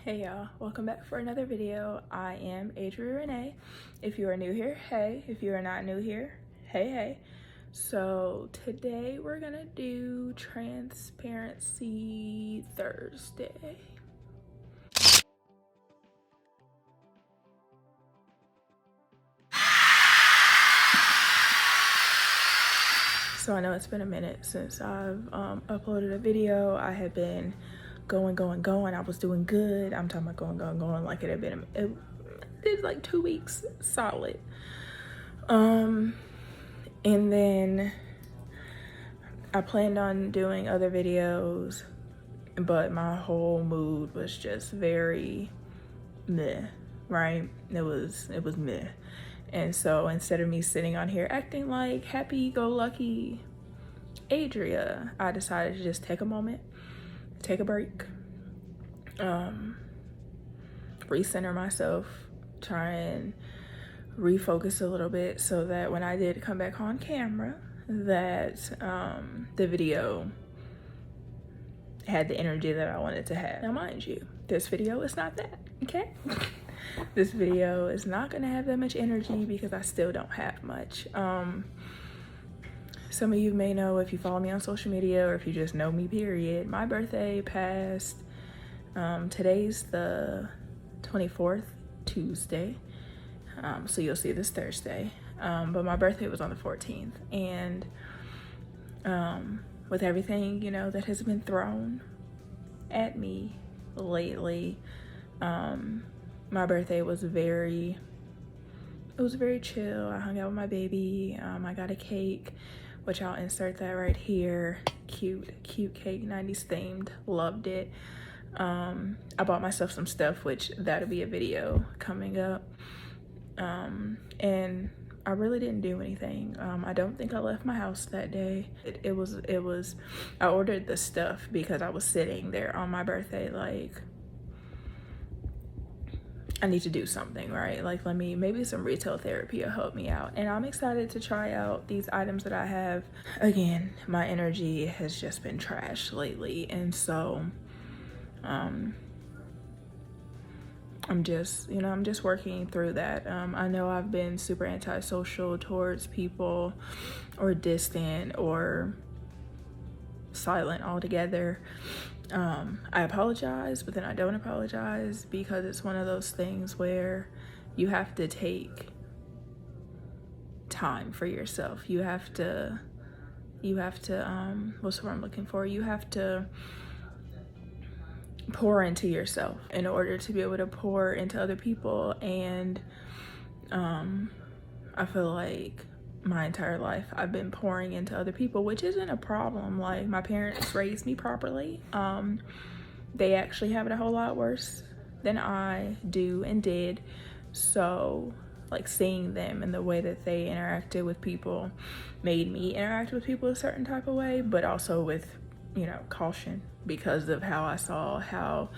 Hey y'all, welcome back for another video. I am ADRIaRenee. If you are new here, hey. If you are not new here, hey. So today we're gonna do Transparency Thursday. So I know it's been a minute since I've uploaded a video. I had been going. I was doing good. I'm talking about going like it did like 2 weeks solid. And then I planned on doing other videos, but my whole mood was just very meh, right? It was meh. And so instead of me sitting on here acting like happy-go-lucky Adria, I decided to just take a moment, take a break, recenter myself, try and refocus a little bit so that when I did come back on camera, that the video had the energy that I wanted to have. Now mind you, this video is not that, okay? This video is not gonna have that much energy because I still don't have much. Some of you may know if you follow me on social media or if you just know me, period. My birthday passed. Today's the 24th, Tuesday. So you'll see this Thursday. But my birthday was on the 14th. And with everything, you know, that has been thrown at me lately, my birthday was very chill. I hung out with my baby. I got a cake, which I'll insert that right here. Cute cake, 90s themed, loved it. I bought myself some stuff, which that'll be a video coming up. And I really didn't do anything. I don't think I left my house that day. I ordered the stuff because I was sitting there on my birthday like, I need to do something, right? Like, maybe some retail therapy will help me out. And I'm excited to try out these items that I have. Again, my energy has just been trash lately. And so, I'm just working through that. I know I've been super antisocial towards people, or distant, or silent altogether. I apologize, but then I don't apologize, because it's one of those things where you have to take time for yourself. You have to what's the word I'm looking for? You have to pour into yourself in order to be able to pour into other people. And I feel like my entire life I've been pouring into other people, which isn't a problem. Like, my parents raised me properly. They actually have it a whole lot worse than I do and did. So like, seeing them and the way that they interacted with people made me interact with people a certain type of way, but also with, you know, caution, because of how I saw how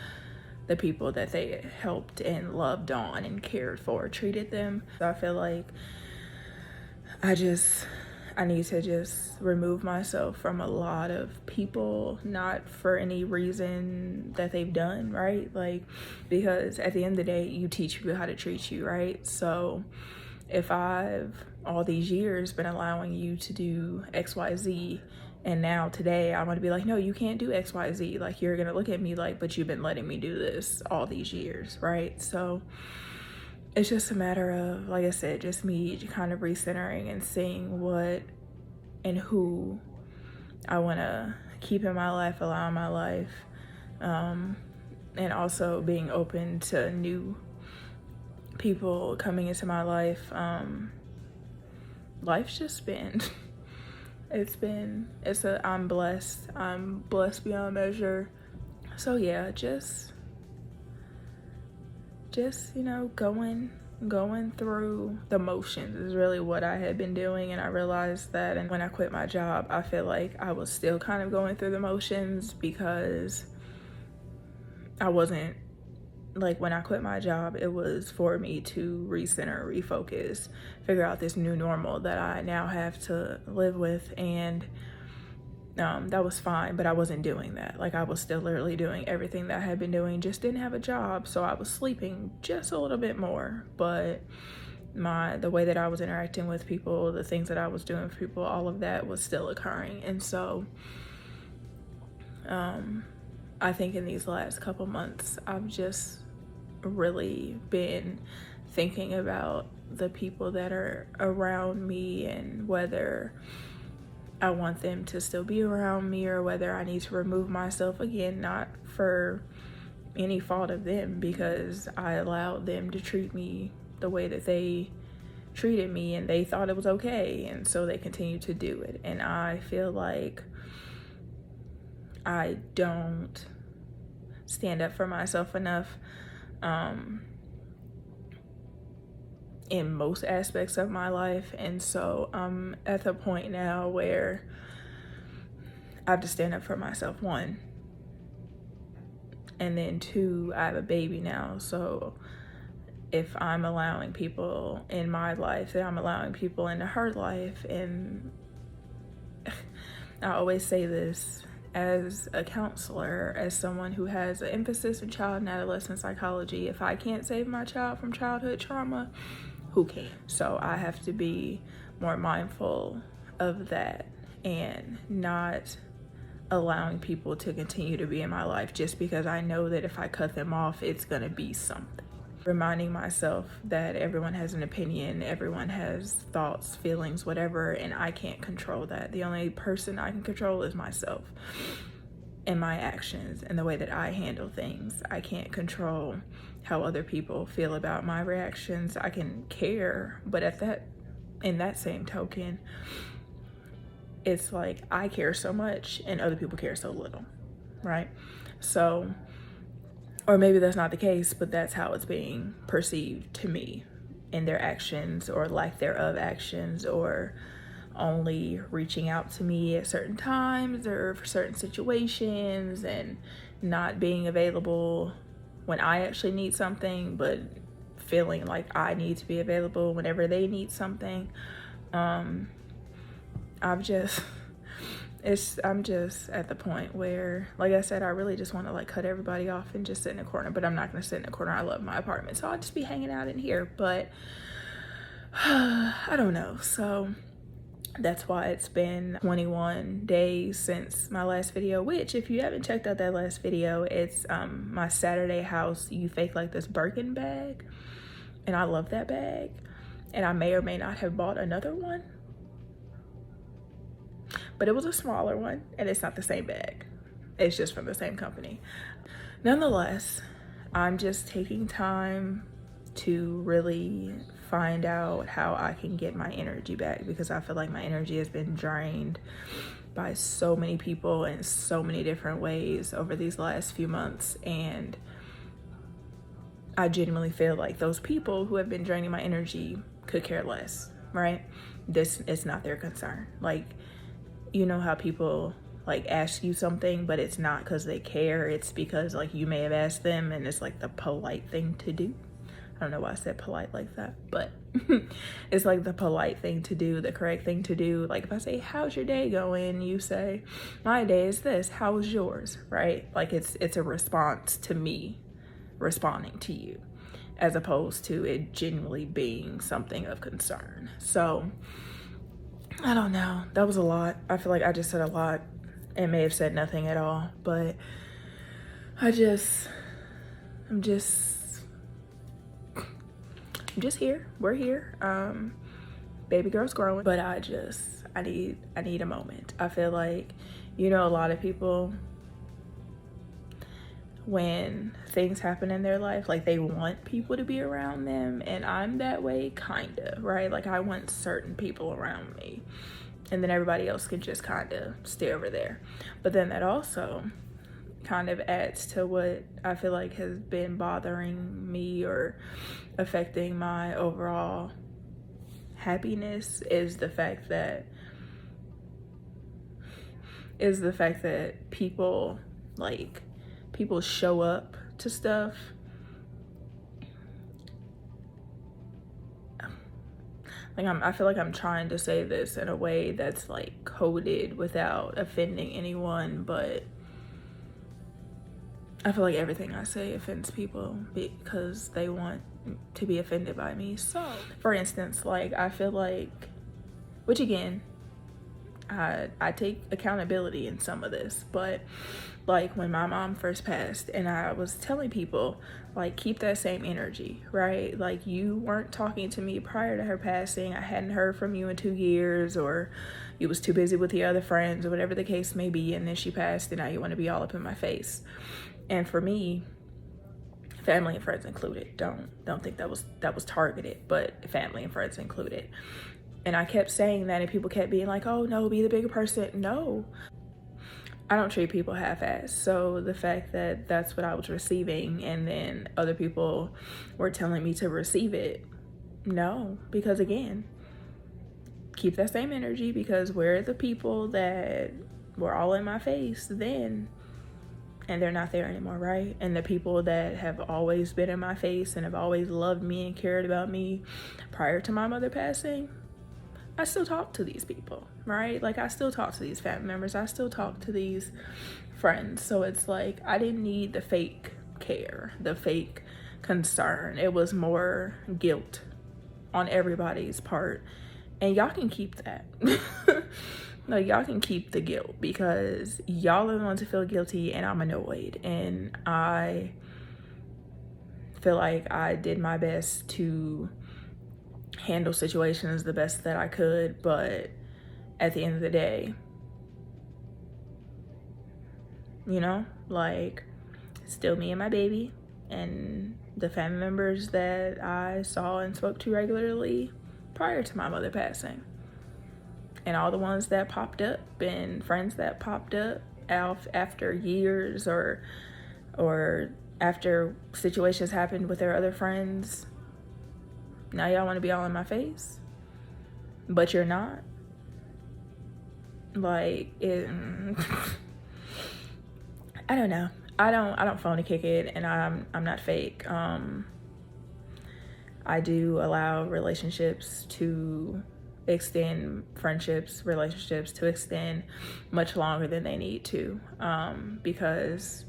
the people that they helped and loved on and cared for treated them. So I feel like I need to just remove myself from a lot of people, not for any reason that they've done, right? Like, because at the end of the day, you teach people how to treat you, right? So if I've all these years been allowing you to do XYZ, and now today I want to be like, no, you can't do XYZ, like, you're gonna look at me like, but you've been letting me do this all these years, right? So it's just a matter of, like I said, just me kind of recentering and seeing what and who I want to keep in my life, allow in my life, and also being open to new people coming into my life. Life's just been, I'm blessed beyond measure. So yeah, just you know, going through the motions is really what I had been doing. And I realized that, and when I quit my job, I feel like I was still kind of going through the motions, because I wasn't, like, when I quit my job, it was for me to recenter, refocus, figure out this new normal that I now have to live with. And that was fine, but I wasn't doing that. Like, I was still literally doing everything that I had been doing, just didn't have a job, so I was sleeping just a little bit more. But the way that I was interacting with people, the things that I was doing for people, all of that was still occurring. And so I think in these last couple months, I've just really been thinking about the people that are around me and whether I want them to still be around me or whether I need to remove myself. Again, not for any fault of them, because I allowed them to treat me the way that they treated me and they thought it was okay, and so they continue to do it. And I feel like I don't stand up for myself enough in most aspects of my life. And so I'm at the point now where I have to stand up for myself, one, and then two, I have a baby now. So if I'm allowing people in my life, then I'm allowing people into her life. And I always say this, as a counselor, as someone who has an emphasis in child and adolescent psychology, if I can't save my child from childhood trauma, who can? So I have to be more mindful of that and not allowing people to continue to be in my life just because I know that if I cut them off, it's gonna be something. Reminding myself that everyone has an opinion, everyone has thoughts, feelings, whatever, and I can't control that. The only person I can control is myself and my actions and the way that I handle things. I can't control how other people feel about my reactions. I can care, but in that same token, it's like I care so much and other people care so little, right? So, or maybe that's not the case, but that's how it's being perceived to me in their actions or lack thereof actions, or only reaching out to me at certain times or for certain situations and not being available when I actually need something, but feeling like I need to be available whenever they need something. I'm just at the point where, like I said, I really just want to like cut everybody off and just sit in a corner, but I'm not going to sit in a corner. I love my apartment, so I'll just be hanging out in here, but I don't know. So that's why it's been 21 days since my last video, which if you haven't checked out that last video, it's my Saturday house You Fake Like This Birkin bag. And I love that bag. And I may or may not have bought another one, but it was a smaller one and it's not the same bag. It's just from the same company. Nonetheless, I'm just taking time to really find out how I can get my energy back, because I feel like my energy has been drained by so many people in so many different ways over these last few months. And I genuinely feel like those people who have been draining my energy could care less, right? This is not their concern. Like, you know how people like ask you something, but it's not because they care. It's because like you may have asked them and it's like the polite thing to do. I don't know why I said polite like that, but it's like the polite thing to do, the correct thing to do. Like if I say, how's your day going? You say, my day is this, how was yours, right? Like it's a response to me responding to you, as opposed to it genuinely being something of concern. So I don't know, that was a lot. I feel like I just said a lot and may have said nothing at all, but I'm just here. We're here. Baby girl's growing, but I need a moment. I feel like, you know, a lot of people, when things happen in their life, like they want people to be around them, and I'm that way kind of, right? Like I want certain people around me, and then everybody else can just kind of stay over there. But then that also kind of adds to what I feel like has been bothering me or affecting my overall happiness, is the fact that people show up to stuff like I feel like I'm trying to say this in a way that's like coded without offending anyone, but I feel like everything I say offends people because they want to be offended by me. So, for instance, like I feel like, which again, I take accountability in some of this, but like when my mom first passed and I was telling people like keep that same energy, right? Like you weren't talking to me prior to her passing. I hadn't heard from you in 2 years, or you was too busy with the other friends or whatever the case may be, and then she passed and now you want to be all up in my face. And for me, family and friends included, don't think that was targeted, but family and friends included. And I kept saying that and people kept being like, oh no, be the bigger person. No, I don't treat people half-assed. So the fact that that's what I was receiving and then other people were telling me to receive it, no, because again, keep that same energy, because we're the people that were all in my face then, and they're not there anymore, right? And the people that have always been in my face and have always loved me and cared about me prior to my mother passing, I still talk to these people, right? Like I still talk to these family members. I still talk to these friends. So it's like, I didn't need the fake care, the fake concern. It was more guilt on everybody's part. And y'all can keep that. Like y'all can keep the guilt, because y'all are the ones who feel guilty and I'm annoyed. And I feel like I did my best to handle situations the best that I could, but at the end of the day, you know, like still me and my baby and the family members that I saw and spoke to regularly prior to my mother passing, and all the ones that popped up and friends that popped up after years or after situations happened with their other friends. Now y'all want to be all in my face, but you're not. Like it, I don't know. I don't phony kick it, and I'm not fake. I do allow relationships to extend, friendships, relationships to extend much longer than they need to, because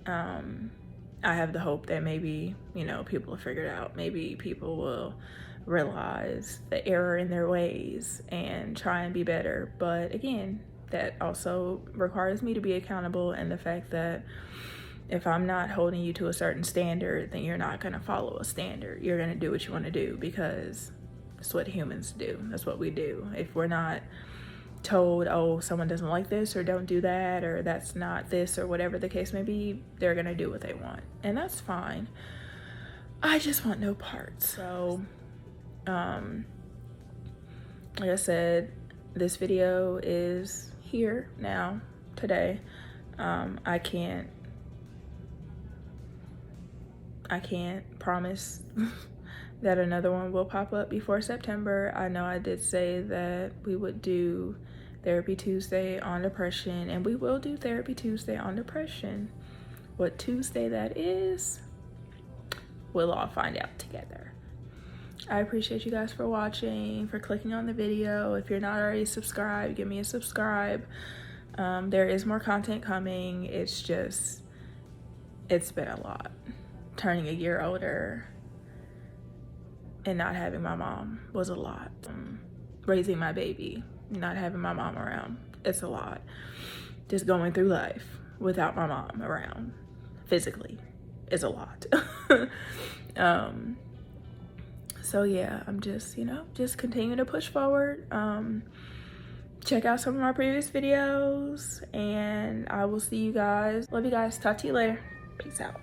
I have the hope that maybe, you know, people will figure it out. Maybe people will realize the error in their ways and try and be better. But again, that also requires me to be accountable, and the fact that if I'm not holding you to a certain standard, then you're not going to follow a standard. You're going to do what you want to do, because that's what humans do. That's what we do. If we're not told, oh, someone doesn't like this, or don't do that, or that's not this, or whatever the case may be, they're gonna do what they want, and that's fine. I just want no parts. So like I said, this video is here now today. I can't promise that another one will pop up before September. I know I did say that we would do Therapy Tuesday on depression, and we will do Therapy Tuesday on depression. What Tuesday that is, we'll all find out together. I appreciate you guys for watching, for clicking on the video. If you're not already subscribed, give me a subscribe. There is more content coming. It's been a lot. Turning a year older and not having my mom was a lot. Raising my baby, not having my mom around, it's a lot. Just going through life without my mom around physically is a lot. So yeah, I'm just, you know, just continuing to push forward. Check out some of my previous videos, and I will see you guys. Love you guys. Talk to you later. Peace out.